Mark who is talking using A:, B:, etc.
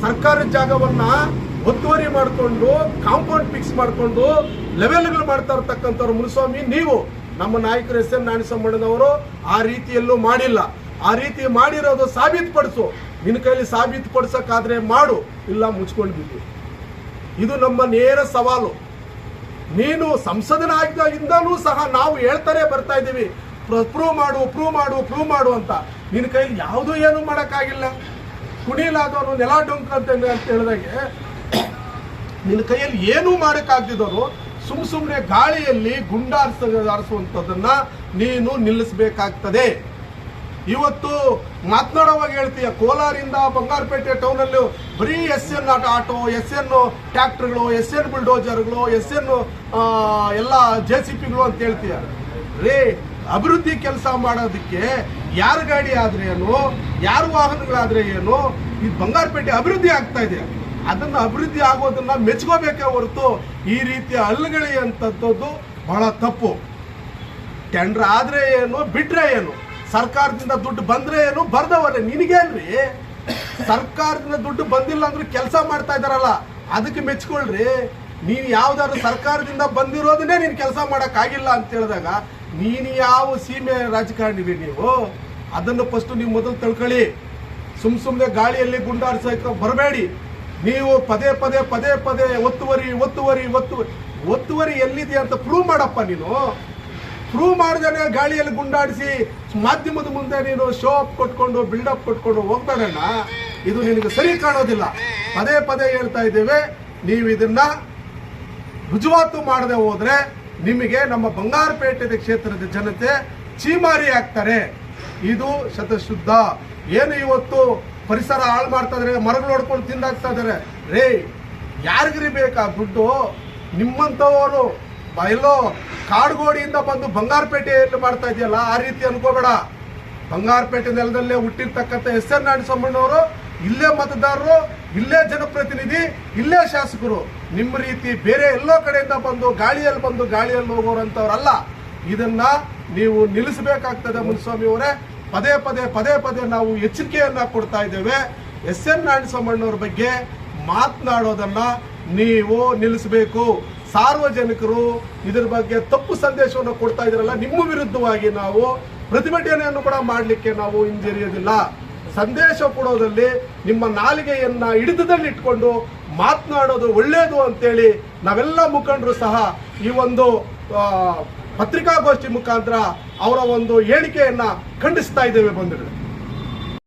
A: ಸರ್ಕಾರದ ಜಾಗವನ್ನ ಒತ್ತುವರಿ ಮಾಡಿಕೊಂಡು ಕಾಂಪೌಂಡ್ ಫಿಕ್ಸ್ ಮಾಡಿಕೊಂಡು ಲೆವೆಲ್ಗಳು ಮಾಡ್ತಾ ಇರ್ತಕ್ಕಂಥವ್ರು ಮುನಿಸ್ವಾಮಿ. ನೀವು ನಮ್ಮ ನಾಯಕರು ಎಸ್ ಎನ್ ನಾಣಿಸಮ್ಮಣ್ಣನವರು ಆ ರೀತಿಯಲ್ಲೂ ಮಾಡಿಲ್ಲ. ಆ ರೀತಿ ಮಾಡಿರೋದು ಸಾಬೀತುಪಡಿಸು. ನಿನ್ನ ಕೈಲಿ ಸಾಬೀತುಪಡಿಸಕ್ಕಾದ್ರೆ ಮಾಡು, ಇಲ್ಲ ಮುಚ್ಕೊಂಡು ಬಿದ್ದು. ಇದು ನಮ್ಮ ನೇರ ಸವಾಲು. ನೀನು ಸಂಸದನಾಗಿದ್ದಾಗಿಂದಲೂ ಸಹ ನಾವು ಹೇಳ್ತಾನೆ ಬರ್ತಾ ಇದ್ದೀವಿ, ಪ್ರೂವ್ ಮಾಡು ಅಂತ. ನಿನ್ನ ಕೈಲಿ ಯಾವುದೂ ಏನು ಮಾಡೋಕ್ಕಾಗಿಲ್ಲ. ಕುಣಿಲಾದವನು ನೆಲ ಡೊಂಕ ಅಂತ ಹೇಳಿದಾಗೆ ನಿನ್ನ ಕೈಯಲ್ಲಿ ಏನೂ ಮಾಡೋಕ್ಕಾಗ್ದಿದ್ದವರು ಸುಮ್ಮನೆ ಗಾಳಿಯಲ್ಲಿ ಗುಂಡಾರಿಸುವಂಥದ್ದನ್ನ ನೀನು ನಿಲ್ಲಿಸಬೇಕಾಗ್ತದೆ. ಇವತ್ತು ಮಾತನಾಡುವಾಗ ಹೇಳ್ತೀಯ, ಕೋಲಾರಿಂದ ಬಂಗಾರಪೇಟೆ ಟೌನಲ್ಲಿ ಬರೀ SN auto, SN ಟ್ರ್ಯಾಕ್ಟರ್ಗಳು, SN ಬುಲ್ಡೋಜರ್ಗಳು, SN ಎಲ್ಲ JCPಗಳು ಅಂತ ಹೇಳ್ತೀಯ. ಅಭಿವೃದ್ಧಿ ಕೆಲಸ ಮಾಡೋದಕ್ಕೆ ಯಾರ ಗಾಡಿ ಆದ್ರೆ ಏನು, ಯಾರ ವಾಹನಗಳಾದ್ರೆ ಏನು, ಈ ಬಂಗಾರಪೇಟೆ ಅಭಿವೃದ್ಧಿ ಆಗ್ತಾ ಇದೆ. ಅದನ್ನ ಅಭಿವೃದ್ಧಿ ಆಗೋದನ್ನ ಮೆಚ್ಕೋಬೇಕೇ ಹೊರತು ಈ ರೀತಿಯ ಅಲ್ಲುಗಳಿ ಅಂತದ್ದು ಬಹಳ ತಪ್ಪು. ಟೆಂಡರ್ ಆದ್ರೆ ಏನು, ಬಿಟ್ರೆ ಏನು, ಸರ್ಕಾರದಿಂದ ದುಡ್ಡು ಬಂದ್ರೆ ಏನು, ಬರ್ದವರೇ ನಿನಗೇನ್ರಿ. ಸರ್ಕಾರದಿಂದ ದುಡ್ಡು ಬಂದಿಲ್ಲ ಅಂದ್ರೆ ಕೆಲಸ ಮಾಡ್ತಾ ಇದಾರಲ್ಲ, ಅದಕ್ಕೆ ಮೆಚ್ಕೊಳ್ರಿ. ನೀನು ಯಾವ್ದಾದ್ರು ಸರ್ಕಾರದಿಂದ ಬಂದಿರೋದನ್ನೇ ನೀನು ಕೆಲಸ ಮಾಡಕ್ ಆಗಿಲ್ಲ ಅಂತ ಹೇಳಿದಾಗ ನೀನು ಯಾವ ಸೀಮೆ ರಾಜಕಾರಣಿವಿ ನೀವು? ಅದನ್ನು ಫಸ್ಟ್ ನೀವು ಮೊದಲು ತಿಳ್ಕೊಳ್ಳಿ. ಸುಮ್ಮನೆ ಗಾಳಿಯಲ್ಲಿ ಗುಂಡಾರಿಸಕ್ಕೆ ಬರಬೇಡಿ. ನೀವು ಪದೇ ಪದೇ ಒತ್ತುವರಿ ಎಲ್ಲಿದೆ ಅಂತ ಪ್ರೂವ್ ಮಾಡಪ್ಪ. ನೀನು ಪ್ರೂವ್ ಮಾಡ್ದೇನೆ ಗಾಳಿಯಲ್ಲಿ ಗುಂಡಾಡಿಸಿ ಮಾಧ್ಯಮದ ಮುಂದೆ ನೀನು ಶೋ ಅಪ್ ಕೊಟ್ಕೊಂಡು ಬಿಲ್ಡಪ್ ಕೊಟ್ಕೊಂಡು ಹೋಗ್ಬೇಡಣ್ಣ. ಇದು ನಿನಗೆ ಸರಿ ಕಾಣೋದಿಲ್ಲ. ಪದೇ ಹೇಳ್ತಾ ಇದ್ದೇವೆ, ನೀವು ಇದನ್ನ ರುಜುವಾತು ಮಾಡದೆ ಹೋದ್ರೆ ನಿಮಗೆ ನಮ್ಮ ಬಂಗಾರಪೇಟೆ ಕ್ಷೇತ್ರದ ಜನತೆ ಚೀಮಾರಿ ಆಗ್ತಾರೆ. ಇದು ಶತಶುದ್ಧ. ಏನು ಇವತ್ತು ಪರಿಸರ ಹಾಳು ಮಾಡ್ತಾ ಇದಾರೆ, ಮರಗಳು ಹೊಡ್ಕೊಂಡು ತಿಂದಾಕ್ತಾ ಇದಾರೆ. ಯಾರಿಗ್ರಿ ಬೇಕಾ ದುಡ್ಡು? ನಿಮ್ಮಂಥವರು ಎಲ್ಲೋ ಕಾಡುಗೋಡಿಯಿಂದ ಬಂದು ಬಂಗಾರಪೇಟೆಯಲ್ಲಿ ಮಾಡ್ತಾ ಇದೆಯಲ್ಲ, ಆ ರೀತಿ ಅನ್ಕೋಬೇಡ. ಬಂಗಾರಪೇಟೆ ನೆಲದಲ್ಲೇ ಹುಟ್ಟಿರ್ತಕ್ಕಂಥ ಎಸ್ ಎನ್ ನಾರಾಯಣಸ್ವಾಮಿಯವರು ಇಲ್ಲೇ ಮತದಾರರು, ಇಲ್ಲೇ ಜನಪ್ರತಿನಿಧಿ, ಇಲ್ಲೇ ಶಾಸಕರು. ನಿಮ್ಮ ರೀತಿ ಬೇರೆ ಎಲ್ಲೋ ಕಡೆಯಿಂದ ಬಂದು ಗಾಳಿಯಲ್ಲಿ ಹೋಗೋರಂಥವ್ರಲ್ಲ. ಇದನ್ನ ನೀವು ನಿಲ್ಲಿಸಬೇಕಾಗ್ತದೆ ಮುನಿಸ್ವಾಮಿ ಅವರೇ. ಪದೇ ನಾವು ಎಚ್ಚರಿಕೆಯನ್ನ ಕೊಡ್ತಾ ಇದ್ದೇವೆ. ಎಸ್ ಎನ್ ನಾರಾಯಣಸ್ವಾಮಿಯವ್ರ ಬಗ್ಗೆ ಮಾತನಾಡೋದನ್ನ ನೀವು ನಿಲ್ಲಿಸಬೇಕು. ಸಾರ್ವಜನಿಕರು ಇದರ ಬಗ್ಗೆ ತಪ್ಪು ಸಂದೇಶವನ್ನು ಕೊಡ್ತಾ ಇದ್ರಲ್ಲ, ನಿಮ್ಮ ವಿರುದ್ಧವಾಗಿ ನಾವು ಪ್ರತಿಭಟನೆಯನ್ನು ಕೂಡ ಮಾಡಲಿಕ್ಕೆ ನಾವು ಹಿಂಜರಿಯೋದಿಲ್ಲ. ಸಂದೇಶ ಕೊಡೋದಲ್ಲಿ ನಿಮ್ಮ ನಾಲಿಗೆಯನ್ನ ಹಿಡಿತದಲ್ಲಿ ಇಟ್ಕೊಂಡು ಮಾತನಾಡೋದು ಒಳ್ಳೆಯದು ಅಂತೇಳಿ ನಾವೆಲ್ಲ ಮುಖಂಡರು ಸಹ ಈ ಒಂದು ಪತ್ರಿಕಾಗೋಷ್ಠಿ ಮುಖಾಂತರ ಅವರ ಒಂದು ಹೇಳಿಕೆಯನ್ನ ಖಂಡಿಸ್ತಾ ಇದ್ದೇವೆ ಬಂಧುಗಳು.